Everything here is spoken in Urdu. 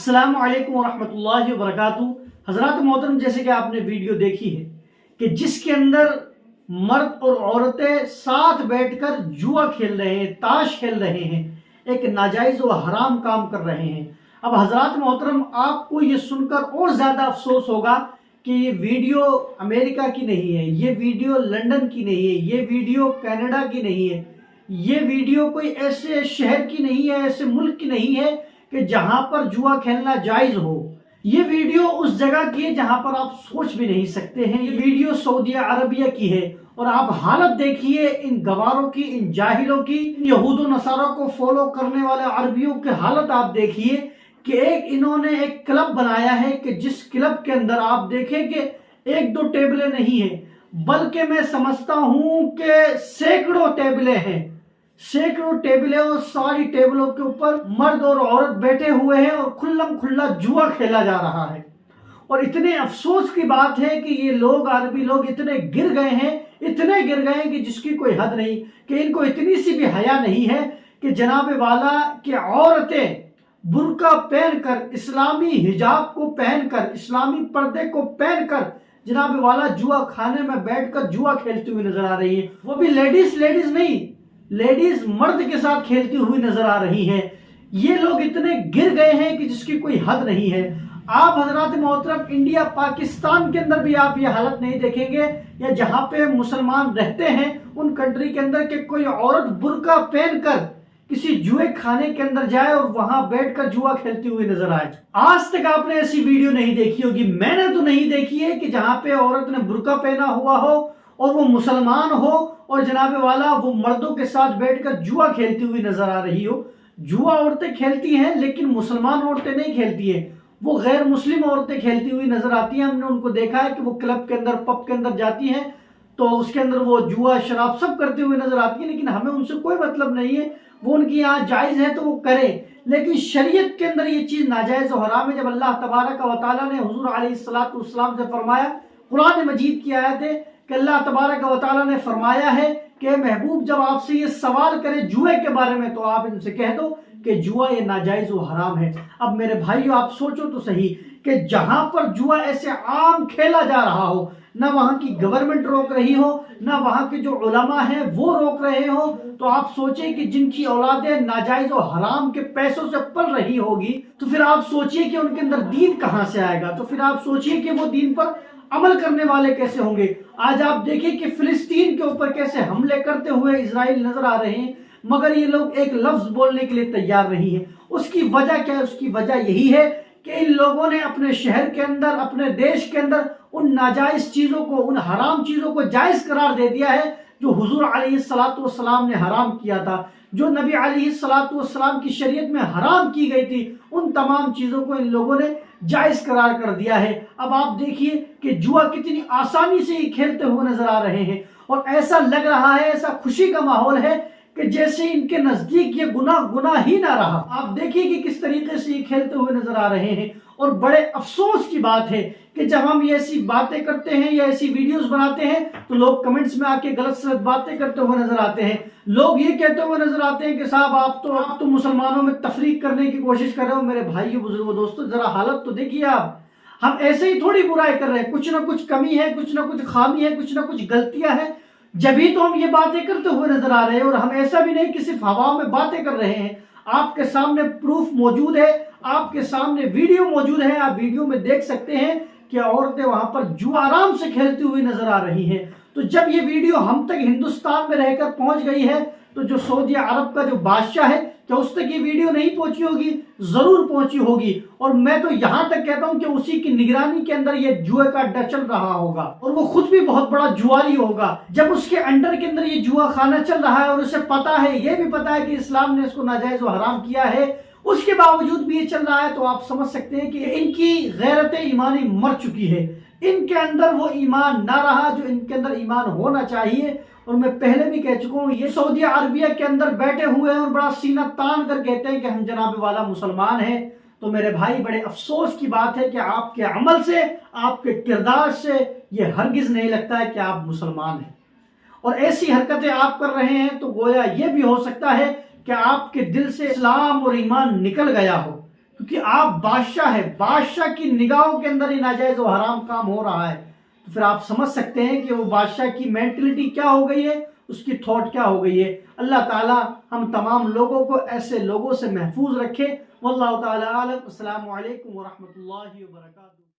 السلام علیکم ورحمۃ اللہ وبرکاتہ۔ حضرات محترم، جیسے کہ آپ نے ویڈیو دیکھی ہے کہ جس کے اندر مرد اور عورتیں ساتھ بیٹھ کر جوا کھیل رہے ہیں، تاش کھیل رہے ہیں، ایک ناجائز و حرام کام کر رہے ہیں۔ اب حضرات محترم، آپ کو یہ سن کر اور زیادہ افسوس ہوگا کہ یہ ویڈیو امریکہ کی نہیں ہے، یہ ویڈیو لندن کی نہیں ہے، یہ ویڈیو کینیڈا کی نہیں ہے، یہ ویڈیو کوئی ایسے شہر کی نہیں ہے، ایسے ملک کی نہیں ہے کہ جہاں پر جوا کھیلنا جائز ہو۔ یہ ویڈیو اس جگہ کی ہے جہاں پر آپ سوچ بھی نہیں سکتے ہیں۔ یہ ویڈیو سعودی عربیہ کی ہے، اور آپ حالت دیکھیے ان گواروں کی، ان جاہلوں کی، یہود و نصارہ کو فالو کرنے والے عربیوں کی حالت آپ دیکھیے کہ انہوں نے ایک کلب بنایا ہے کہ جس کلب کے اندر آپ دیکھیں کہ ایک دو ٹیبلیں نہیں ہیں، بلکہ میں سمجھتا ہوں کہ سینکڑوں ٹیبلیں ہیں، سینکڑوں ٹیبلیں، اور ساری ٹیبلوں کے اوپر مرد اور عورت بیٹھے ہوئے ہیں اور کھلم کھلا جوا کھیلا جا رہا ہے۔ اور اتنے افسوس کی بات ہے کہ یہ لوگ، عربی لوگ اتنے گر گئے ہیں، اتنے گر گئے ہیں کہ جس کی کوئی حد نہیں، کہ ان کو اتنی سی بھی حیا نہیں ہے کہ جناب والا کہ عورتیں برقع پہن کر، اسلامی حجاب کو پہن کر، اسلامی پردے کو پہن کر جناب والا جوا کھانے میں بیٹھ کر جوا کھیلتی ہوئی نظر آ رہی ہے۔ وہ بھی لیڈیز نہیں، لیڈیز مرد کے ساتھ کھیلتی ہوئی نظر آ رہی ہیں۔ یہ لوگ اتنے گر گئے ہیں کہ جس کی کوئی حد نہیں ہے۔ آپ حضرات محترم، انڈیا پاکستان کے اندر بھی آپ یہ حالت نہیں دیکھیں گے، یا جہاں پہ مسلمان رہتے ہیں ان کنٹری کے اندر، کہ کوئی عورت برقع پہن کر کسی جوئے کھانے کے اندر جائے اور وہاں بیٹھ کر جوا کھیلتی ہوئی نظر آئے۔ آج تک آپ نے ایسی ویڈیو نہیں دیکھی ہوگی، میں نے تو نہیں دیکھی ہے، کہ جہاں پہ عورت نے برقع پہنا ہوا ہو اور وہ مسلمان ہو اور جناب والا وہ مردوں کے ساتھ بیٹھ کر جوا کھیلتی ہوئی نظر آ رہی ہو۔ جوا عورتیں کھیلتی ہیں لیکن مسلمان عورتیں نہیں کھیلتی ہیں، وہ غیر مسلم عورتیں کھیلتی ہوئی نظر آتی ہیں۔ ہم نے ان کو دیکھا ہے کہ وہ کلب کے اندر، پب کے اندر جاتی ہیں تو اس کے اندر وہ جوا، شراب سب کرتے ہوئے نظر آتی ہیں، لیکن ہمیں ان سے کوئی مطلب نہیں ہے، وہ ان کی یہاں جائز ہے تو وہ کریں، لیکن شریعت کے اندر یہ چیز ناجائز و حرام ہے۔ جب اللہ تبارک و تعالیٰ نے حضور علیہ السلام سے فرمایا، قرآن مجید کی آیت ہے کہ اللہ تبارک و تعالیٰ نے فرمایا ہے کہ محبوب جب آپ سے یہ سوال کرے جوئے کے بارے میں تو آپ ان سے کہہ دو کہ جوا یہ ناجائز و حرام ہے۔ اب میرے بھائیو، آپ سوچو تو صحیح کہ جہاں پر جوا ایسے عام کھیلا جا رہا ہو، نہ وہاں کی گورنمنٹ روک رہی ہو، نہ وہاں کے جو علماء ہیں وہ روک رہے ہو، تو آپ سوچیں کہ جن کی اولادیں ناجائز و حرام کے پیسوں سے پل رہی ہوگی، تو پھر آپ سوچئے کہ ان کے اندر دین کہاں سے آئے گا، تو پھر آپ سوچئے کہ وہ دین پر عمل کرنے والے کیسے ہوں گے۔ آج آپ دیکھیں کہ فلسطین کے اوپر کیسے حملے کرتے ہوئے اسرائیل نظر آ رہے ہیں، مگر یہ لوگ ایک لفظ بولنے کے لیے تیار نہیں ہے۔ اس کی وجہ کیا ہے؟ اس کی وجہ یہی ہے کہ ان لوگوں نے اپنے شہر کے اندر، اپنے دیش کے اندر ان ناجائز چیزوں کو، ان حرام چیزوں کو جائز قرار دے دیا ہے جو حضور علیہ السلام نے حرام کیا تھا، جو نبی علیہ السلام کی شریعت میں حرام کی گئی تھی، ان تمام چیزوں کو ان لوگوں نے جائز قرار کر دیا ہے۔ اب آپ دیکھیے کہ جوا کتنی آسانی سے ہی کھیلتے ہوئے نظر آ رہے ہیں، اور ایسا لگ رہا ہے، ایسا خوشی کا ماحول ہے کہ جیسے ان کے نزدیک یہ گناہ ہی نہ رہا۔ آپ دیکھیے کہ کس طریقے سے یہ کھیلتے ہوئے نظر آ رہے ہیں، اور بڑے افسوس کی بات ہے کہ جب ہم یہ ایسی باتیں کرتے ہیں یا ایسی ویڈیوز بناتے ہیں تو لوگ کمنٹس میں آ کے غلط سلط باتیں کرتے ہوئے نظر آتے ہیں۔ لوگ یہ کہتے ہوئے نظر آتے ہیں کہ صاحب آپ تو مسلمانوں میں تفریق کرنے کی کوشش کر رہے ہو۔ میرے بھائیو، بزرگوں، دوستو، ذرا حالت تو دیکھیے آپ، ہم ایسے ہی تھوڑی برائی کر رہے ہیں، کچھ نہ کچھ کمی ہے، کچھ نہ کچھ خامی ہے، کچھ نہ کچھ غلطیاں ہیں، جبھی تو ہم یہ باتیں کرتے ہوئے نظر آ رہے ہیں۔ اور ہم ایسا بھی نہیں کہ صرف ہوا میں باتیں کر رہے ہیں، آپ کے سامنے پروف موجود ہے، آپ کے سامنے ویڈیو موجود ہے، آپ ویڈیو میں دیکھ سکتے ہیں کہ عورتیں وہاں پر جوا آرام سے کھیلتی ہوئی نظر آ رہی ہیں۔ تو جب یہ ویڈیو ہم تک ہندوستان میں رہ کر پہنچ گئی ہے تو جو سعودی عرب کا جو بادشاہ ہے، کیا اس تک یہ ویڈیو نہیں پہنچی ہوگی؟ ضرور پہنچی ہوگی، اور میں تو یہاں تک کہتا ہوں کہ اسی کی نگرانی کے اندر یہ جوئے کا اڈا چل رہا ہوگا، اور وہ خود بھی بہت بڑا جواری ہوگا۔ جب اس کے انڈر کے اندر یہ جوا خانہ چل رہا ہے اور اسے پتا ہے، یہ بھی پتا ہے کہ اسلام نے اس کو ناجائز و حرام کیا ہے، اس کے باوجود بھی یہ چل رہا ہے، تو آپ سمجھ سکتے ہیں کہ ان کی غیرت ایمانی مر چکی ہے، ان کے اندر وہ ایمان نہ رہا جو ان کے اندر ایمان ہونا چاہیے۔ اور میں پہلے بھی کہہ چکا ہوں، یہ سعودی عربیہ کے اندر بیٹھے ہوئے ہیں اور بڑا سینہ تان کر کہتے ہیں کہ ہم جناب والا مسلمان ہیں۔ تو میرے بھائی، بڑے افسوس کی بات ہے کہ آپ کے عمل سے، آپ کے کردار سے یہ ہرگز نہیں لگتا ہے کہ آپ مسلمان ہیں، اور ایسی حرکتیں آپ کر رہے ہیں تو گویا یہ بھی ہو سکتا ہے کہ آپ کے دل سے اسلام اور ایمان نکل گیا ہو، کیونکہ آپ بادشاہ ہے، بادشاہ کی نگاہوں کے اندر ہی ناجائز و حرام کام ہو رہا ہے، تو پھر آپ سمجھ سکتے ہیں کہ وہ بادشاہ کی مینٹلٹی کیا ہو گئی ہے، اس کی تھاٹ کیا ہو گئی ہے۔ اللہ تعالی ہم تمام لوگوں کو ایسے لوگوں سے محفوظ رکھے۔ واللہ تعالی عالم۔ السلام علیکم ورحمۃ اللہ وبرکاتہ۔